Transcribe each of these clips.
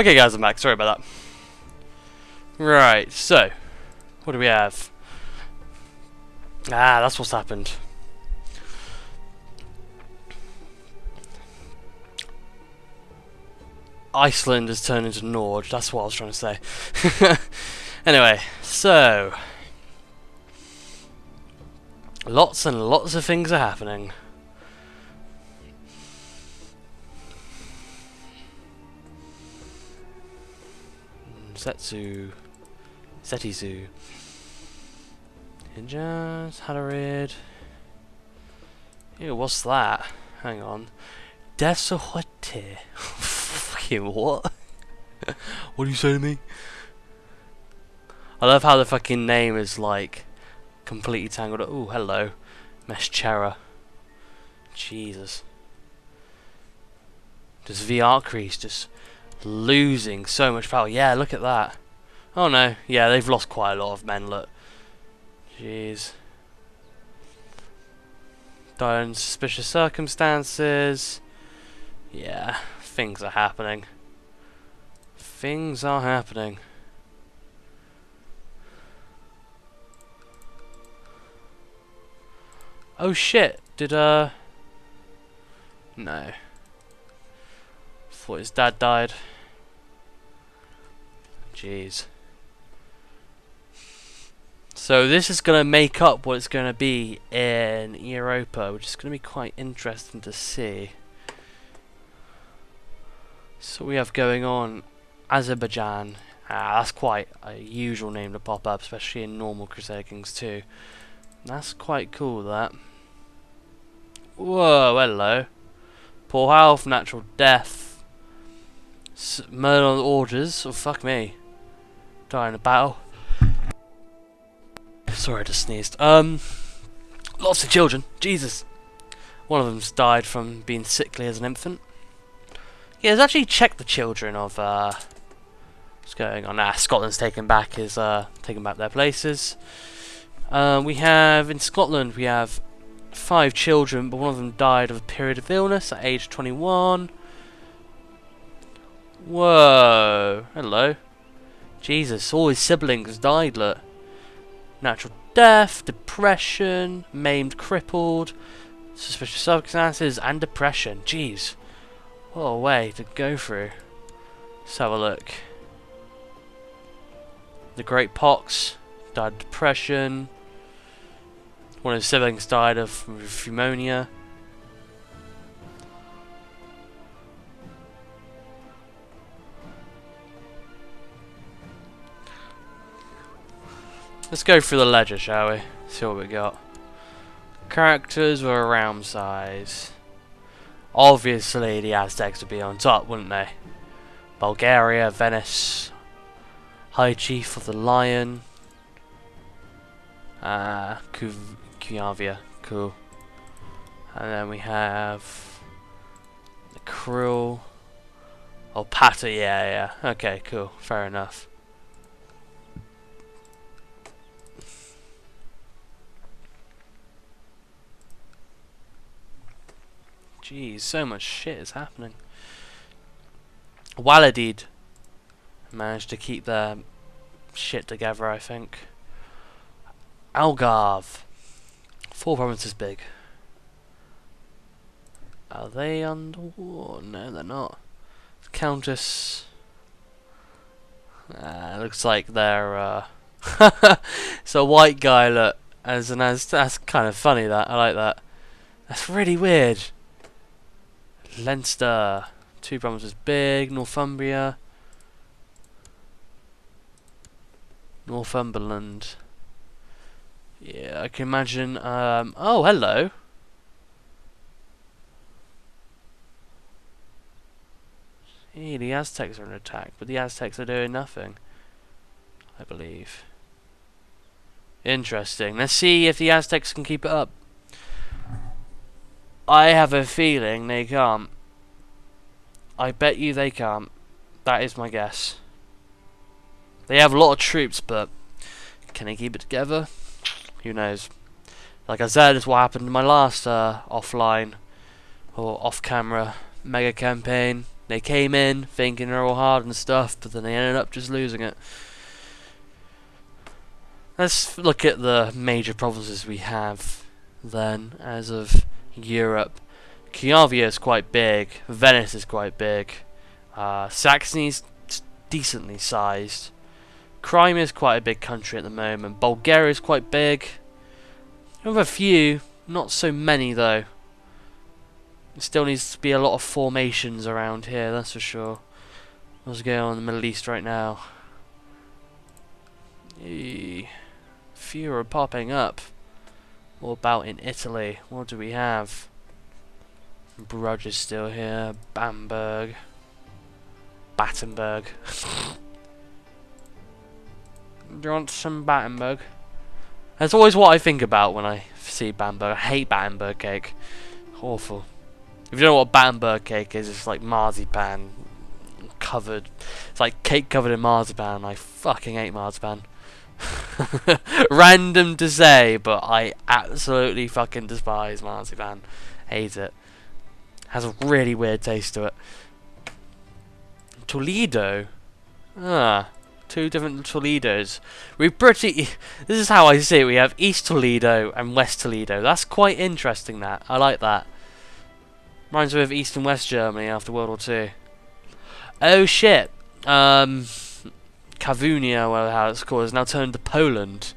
Okay guys, I'm back, sorry about that. Right, so, what do we have? Ah, that's what's happened. Iceland has turned into Nord, that's what I was trying to say. Anyway, so... lots and lots of things are happening. Zetizu. Ninjas, Halarid. Ew, what's that? Hang on. Desohote. Fucking what? What do you say to me? I love how the fucking name is like completely tangled up. Ooh, hello. Meschera. Jesus. Just VR crease just losing so much power. Yeah, look at that. Oh no. Yeah, they've lost quite a lot of men, look. Jeez. Died in suspicious circumstances. Yeah, things are happening. Things are happening. Oh shit, did no. Thought his dad died. Jeez. So this is going to make up what it's going to be in Europa, which is going to be quite interesting to see. So we have going on Azerbaijan. That's quite a usual name to pop up, especially in normal Crusader Kings 2. That's quite cool, that. Whoa, hello. Poor health, natural death. Murder on orders. Oh, fuck me. Die in a battle. Sorry, I just sneezed. Lots of children. Jesus. One of them's died from being sickly as an infant. Yeah, let's actually check the children of what's going on. Scotland's taking back their places. We have in Scotland we have 5 children, but one of them died of a period of illness at age 21. Whoa, hello. Jesus, all his siblings died, look. Natural death, depression, maimed, crippled, suspicious circumstances, and depression. Jeez. What a way to go through. Let's have a look. The Great Pox died of depression. One of his siblings died of pneumonia. Let's go through the ledger, shall we? See what we got. Characters were around size. Obviously, the Aztecs would be on top, wouldn't they? Bulgaria, Venice, High Chief of the Lion, Kuyavia, cool. And then we have the Krill. Oh, Pata, yeah. Okay, cool, fair enough. Jeez, so much shit is happening. Waladid managed to keep their shit together, I think. Algarve. 4 provinces big. Are they under war? No, they're not. Countess. Looks like they're it's a white guy, look. That's kind of funny, that. I like that. That's really weird. Leinster, 2 provinces big. Northumbria, Northumberland. Yeah, I can imagine. Oh, hello. Hey, the Aztecs are in attack, but the Aztecs are doing nothing, I believe. Interesting. Let's see if the Aztecs can keep it up. I have a feeling they can't. I bet you they can't. That is my guess. They have a lot of troops, but can they keep it together? Who knows? Like I said, it's what happened in my last offline or off-camera mega campaign. They came in thinking they're all hard and stuff, but then they ended up just losing it. Let's look at the major provinces we have then, as of Europe. Chiavia is quite big, Venice is quite big, Saxony's decently sized, Crimea is quite a big country at the moment, Bulgaria is quite big. We have a few, not so many though. There still needs to be a lot of formations around here, that's for sure. What's going on in the Middle East right now? Few are popping up. What about in Italy? What do we have? Bruges is still here. Bamberg. Battenberg. Do you want some Battenberg? That's always what I think about when I see Bamberg. I hate Battenberg cake. Awful. If you don't know what Battenberg cake is, it's like marzipan covered. It's like cake covered in marzipan. I fucking hate marzipan. Random to say, but I absolutely fucking despise marzipan. Hate it. Has a really weird taste to it. Toledo. Two different Toledos. This is how I see it. We have East Toledo and West Toledo. That's quite interesting, that. I like that. Reminds me of East and West Germany after World War II. Oh shit. Kavunia, well, how it's called, is now turned to Poland.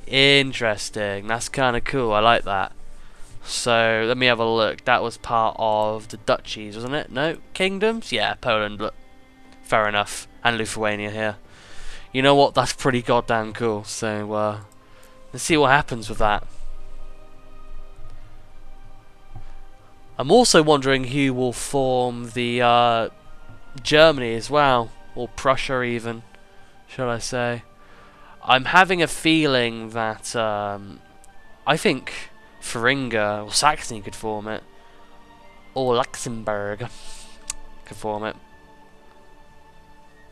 Interesting. That's kind of cool. I like that. So, let me have a look. That was part of the duchies, wasn't it? No? Kingdoms? Yeah, Poland. Look. Fair enough. And Lithuania here. You know what? That's pretty goddamn cool. So, let's see what happens with that. I'm also wondering who will form the Germany as well. Or Prussia even, shall I say. I'm having a feeling that I think Thuringia or Saxony could form it. Or Luxembourg could form it.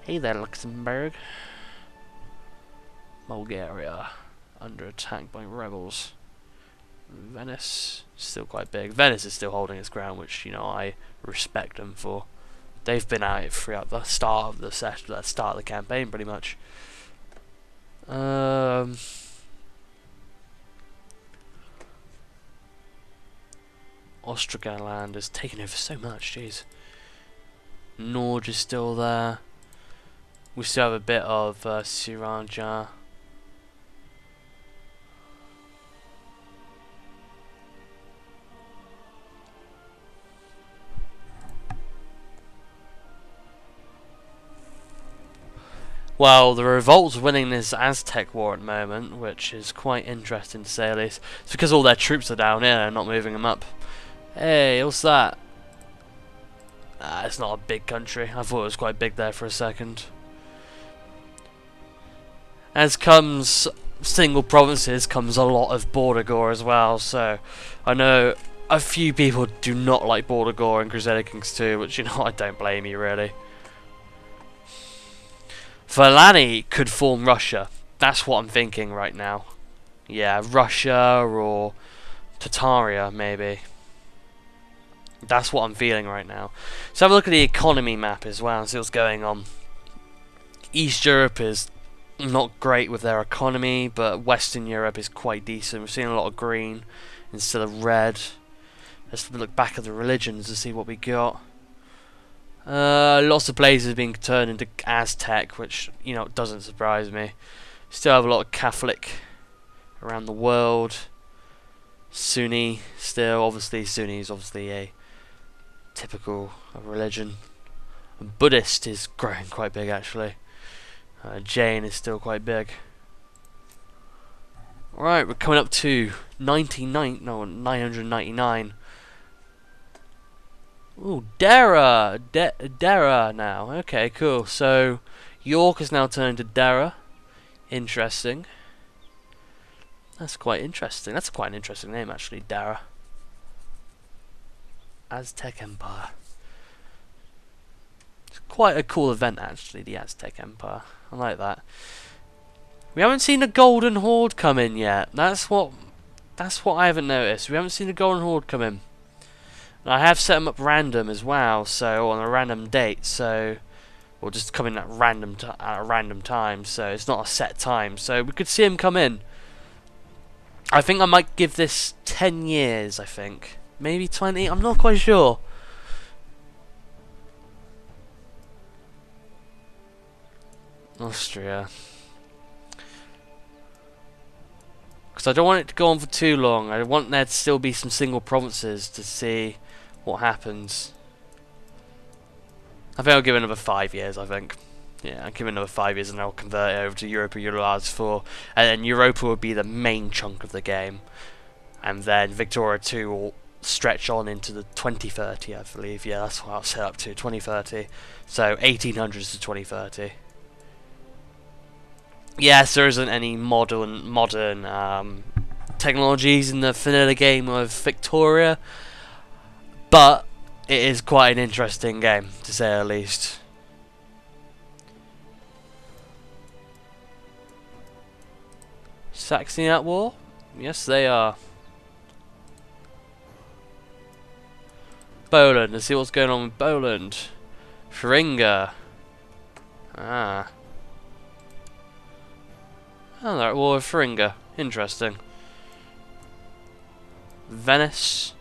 Hey there, Luxembourg. Bulgaria under attack by rebels. Venice still quite big. Venice is still holding its ground, which, you know, I respect them for. They've been at it throughout the start of the start of the campaign, pretty much. Ostrogaland has taken over so much, jeez. Norge is still there. We still have a bit of Siranja. Well, the revolt's winning this Aztec war at the moment, which is quite interesting to say the least. It's because all their troops are down here and not moving them up. Hey, what's that? It's not a big country. I thought it was quite big there for a second. As comes single provinces, comes a lot of border gore as well, so I know a few people do not like border gore in Crusader Kings 2, which, you know, I don't blame you really. Valani could form Russia. That's what I'm thinking right now. Yeah, Russia or Tataria, maybe. That's what I'm feeling right now. So have a look at the economy map as well and see what's going on. East Europe is not great with their economy, but Western Europe is quite decent. We're seeing a lot of green instead of red. Let's look back at the religions to see what we got. Lots of places being turned into Aztec, which, you know, doesn't surprise me. Still have a lot of Catholic around the world. Sunni still, obviously Sunni is obviously a typical religion. Buddhist is growing quite big actually. Jain is still quite big. Right, we're coming up to 999. Ooh, Dara! Dara now. Okay, cool. So, York has now turned to Dara. Interesting. That's quite interesting. That's quite an interesting name, actually, Dara. Aztec Empire. It's quite a cool event, actually, the Aztec Empire. I like that. We haven't seen the Golden Horde come in yet. That's what I haven't noticed. We haven't seen the Golden Horde come in. And I have set them up random as well, so on a random date, so or just come in at a random time, so it's not a set time. So we could see him come in. I think I might give this 10 years, I think. Maybe 20, I'm not quite sure. Austria. Because I don't want it to go on for too long. I want there to still be some single provinces to see what happens. I think I'll give it another 5 years, I think. Yeah, I'll give it another 5 years and I'll convert it over to Europa Unified 4. And then Europa would be the main chunk of the game. And then Victoria 2 will stretch on into the 2030, I believe. Yeah, that's what I'll set up to, 2030. So 1800s to 2030. Yes, there isn't any modern technologies in the vanilla game of Victoria. But it is quite an interesting game, to say the least. Saxony at war? Yes, they are. Poland. Let's see what's going on with Poland. Thuringia. Ah. Oh, they're at war with Thuringia. Interesting. Venice.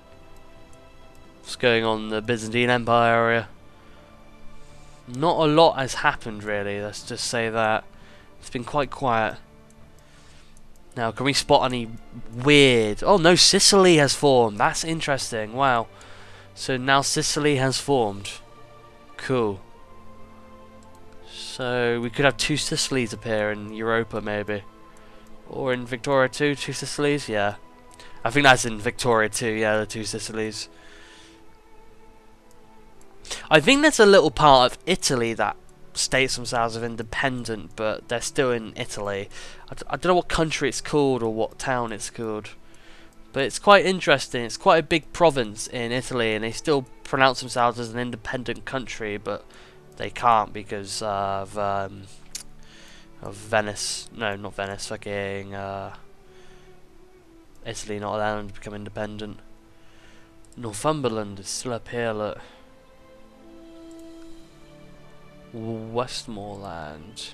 What's going on in the Byzantine Empire area? Not a lot has happened, really. Let's just say that. It's been quite quiet. Now, can we spot any weird... Oh, no, Sicily has formed. That's interesting. Wow. So now Sicily has formed. Cool. So we could have 2 Sicilies appear in Europa, maybe. Or in Victoria 2, 2 Sicilies? Yeah. I think that's in Victoria 2, yeah, the 2 Sicilies. I think there's a little part of Italy that states themselves as independent, but they're still in Italy. I don't know what country it's called or what town it's called, but it's quite interesting. It's quite a big province in Italy, and they still pronounce themselves as an independent country, but they can't because of Venice. No, not Venice. Fucking Italy not allowing them to become independent. Northumberland is still up here. Look. Westmoreland.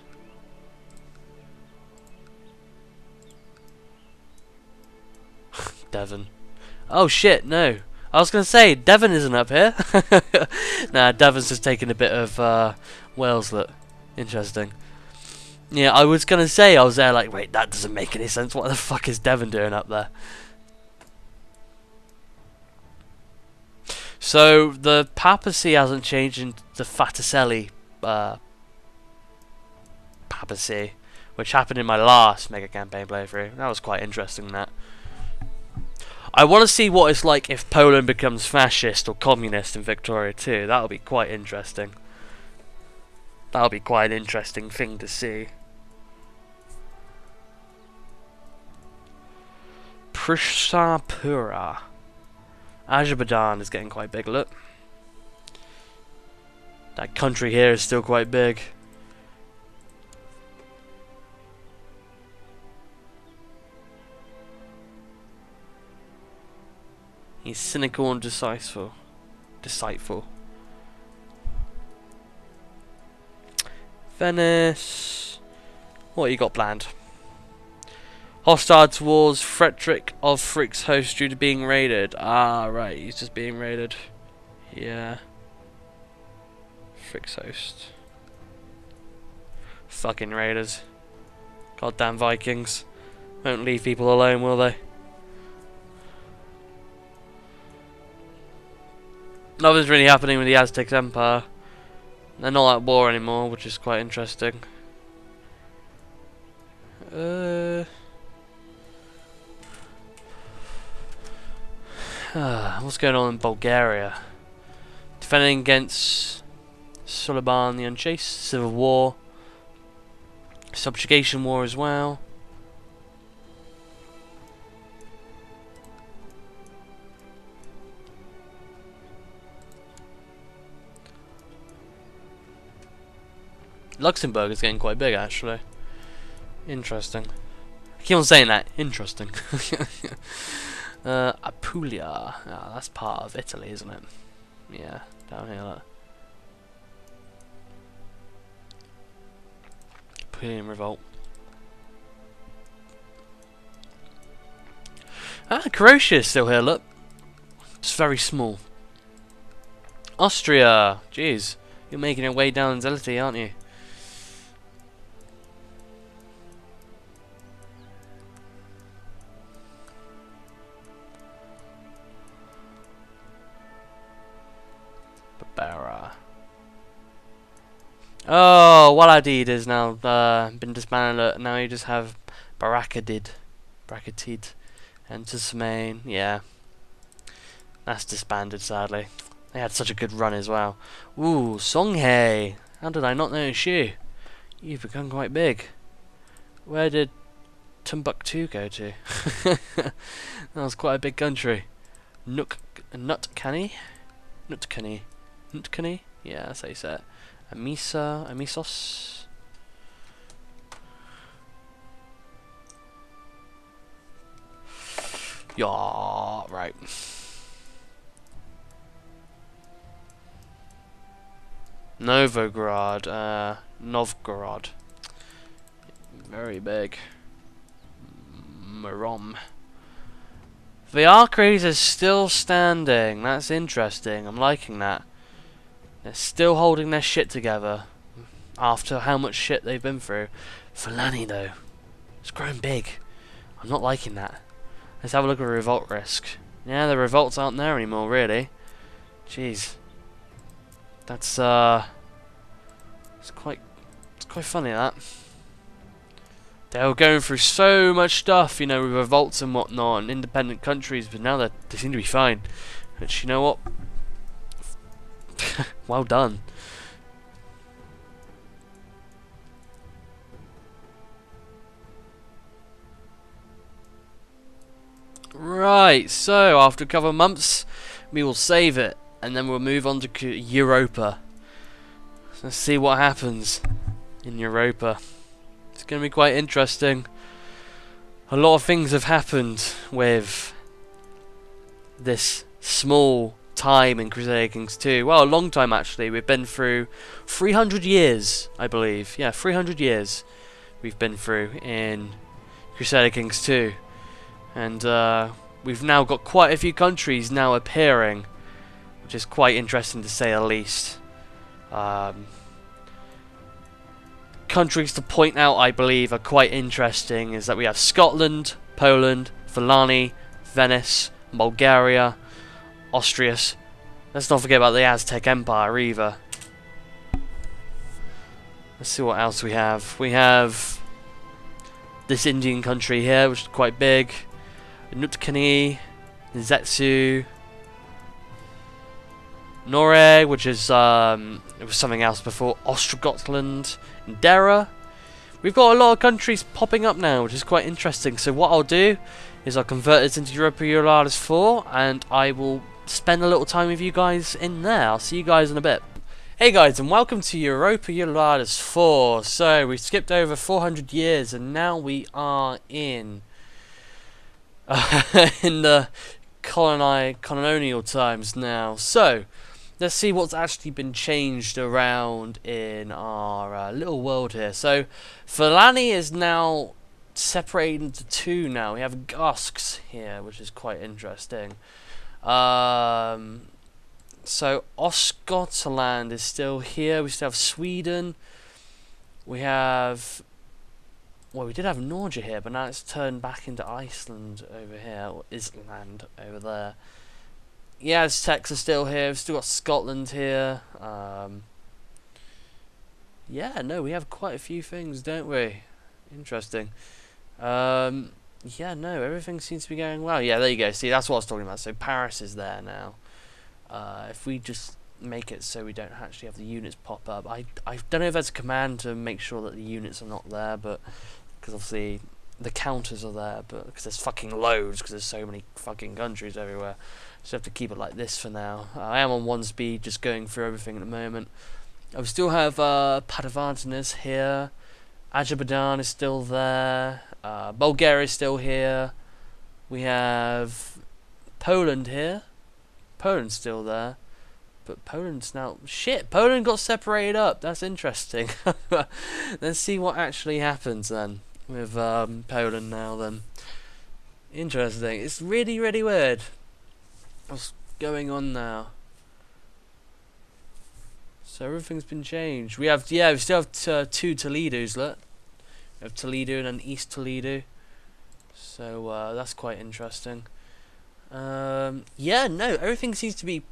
Devon. Oh shit, no. I was gonna say, Devon isn't up here. Nah, Devon's just taking a bit of Wales, look. Interesting. Yeah, I was gonna say, I was there like, wait, that doesn't make any sense. What the fuck is Devon doing up there? So, the papacy hasn't changed into the Fraticelli papacy, which happened in my last Mega Campaign playthrough. That was quite interesting, that. I want to see what it's like if Poland becomes fascist or communist in Victoria 2. That'll be quite interesting. That'll be quite an interesting thing to see. Prishapura. Azerbaijan is getting quite big, look. That country here is still quite big. He's cynical and deceitful. Venice. What you got planned? Hostile towards Frederick of Frick's host due to being raided. Ah, right. He's just being raided. Yeah. Frick's host. Fucking raiders. Goddamn Vikings. Won't leave people alone, will they? Nothing's really happening with the Aztec Empire. They're not at war anymore, which is quite interesting. What's going on in Bulgaria? Defending against Suleiman the Unchaste, Civil War, Subjugation War as well. Luxembourg is getting quite big, actually. Interesting. I keep on saying that. Interesting. Apulia. Ah, that's part of Italy, isn't it? Yeah, down here. Look. Apulian Revolt. Ah, Croatia is still here, look. It's very small. Austria! Jeez. You're making your way down Zelity, aren't you? Barbara. Oh, Waladid is now been disbanded. Now you just have Barakadid. And Tismain. Yeah. That's disbanded, sadly. They had such a good run as well. Ooh, Songhai. How did I not notice you? You've become quite big. Where did Timbuktu go to? That was quite a big country. Nutkani? Nutkani? Yeah, that's how you say it. Amisos? Yeah, right. Novgorod. Very big. Marom. The Arcraze is still standing. That's interesting. I'm liking that. They're still holding their shit together after how much shit they've been through. Fulani, though, it's grown big. I'm not liking that. Let's have a look at revolt risk. Yeah, the revolts aren't there anymore, really. Jeez. That's it's quite funny, that. They were going through so much stuff, you know, with revolts and whatnot, and independent countries, but now they seem to be fine. Which, you know what? Well done. Right, so after a couple of months, we will save it, and then we'll move on to Europa. So let's see what happens in Europa. It's going to be quite interesting. A lot of things have happened with this small time in Crusader Kings 2. Well, a long time actually. We've been through 300 years, I believe. Yeah, 300 years we've been through in Crusader Kings 2. And we've now got quite a few countries now appearing, which is quite interesting to say the least. Countries to point out, I believe, are quite interesting is that we have Scotland, Poland, Fulani, Venice, Bulgaria, Austria. Let's not forget about the Aztec Empire either. Let's see what else we have. We have this Indian country here, which is quite big. Nutkani, Zetsu, Noreg, which is it was something else before. Ostrogotland, Dera. We've got a lot of countries popping up now, which is quite interesting. So what I'll do is I'll convert this into Europa Unilatis 4, and I will spend a little time with you guys in there. I'll see you guys in a bit. Hey guys, and welcome to Europa Unilatis 4. So we skipped over 400 years, and now we are in in the colonial times now. So let's see what's actually been changed around in our little world here. So Fulani is now separated into two now. We have Gusks here, which is quite interesting. So Osgotland is still here. We still have Sweden. We have... Well, we did have Norge here, but now it's turned back into Iceland over here, or Island over there. Yeah, Aztecs are still here. We've still got Scotland here. Yeah, no, we have quite a few things, don't we? Interesting. Yeah, no, everything seems to be going well. Yeah, there you go. See, that's what I was talking about. So Paris is there now. If we just make it so we don't actually have the units pop up. I don't know if there's a command to make sure that the units are not there, but because obviously the counters are there, but because there's fucking loads, because there's so many fucking countries everywhere. So I have to keep it like this for now. I am on 1 speed, just going through everything at the moment. I still have Padavanas here. Azerbaijan is still there. Bulgaria is still here. We have Poland here. Poland's still there. But Poland's now... Shit, Poland got separated up. That's interesting. Let's see what actually happens then with Poland now then. Interesting. It's really, really weird. What's going on now? So everything's been changed. We have, yeah, we still have two Toledos, look. We have Toledo and then East Toledo. So that's quite interesting. Yeah, no, everything seems to be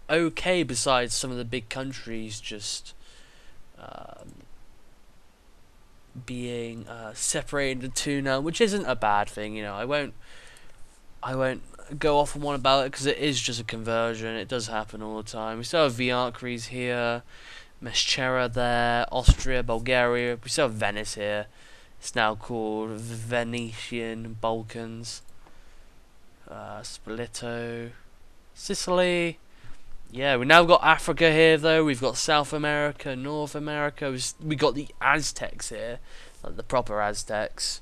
okay besides some of the big countries just being separated into two now, which isn't a bad thing, you know. I won't go off on one about it because it is just a conversion. It does happen all the time. We still have Viakres here, Meschera there, Austria, Bulgaria. We still have Venice here. It's now called Venetian Balkans. Spoleto, Sicily. Yeah, we now got Africa here though. We've got South America, North America. We got the Aztecs here, like the proper Aztecs.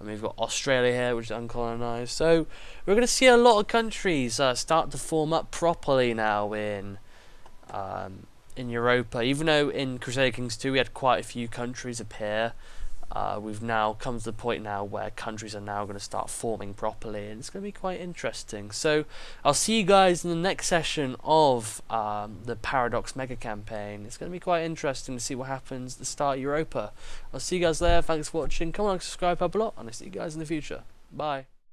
And we've got Australia here, which is uncolonised. So we're going to see a lot of countries start to form up properly now in Europa. Even though in Crusader Kings 2 we had quite a few countries appear, we've now come to the point now where countries are now going to start forming properly, and it's going to be quite interesting. So I'll see you guys in the next session of the Paradox Mega Campaign. It's going to be quite interesting to see what happens at the start of Europa. I'll see you guys there. Thanks for watching. Come on, subscribe, help a lot, and I'll see you guys in the future. Bye.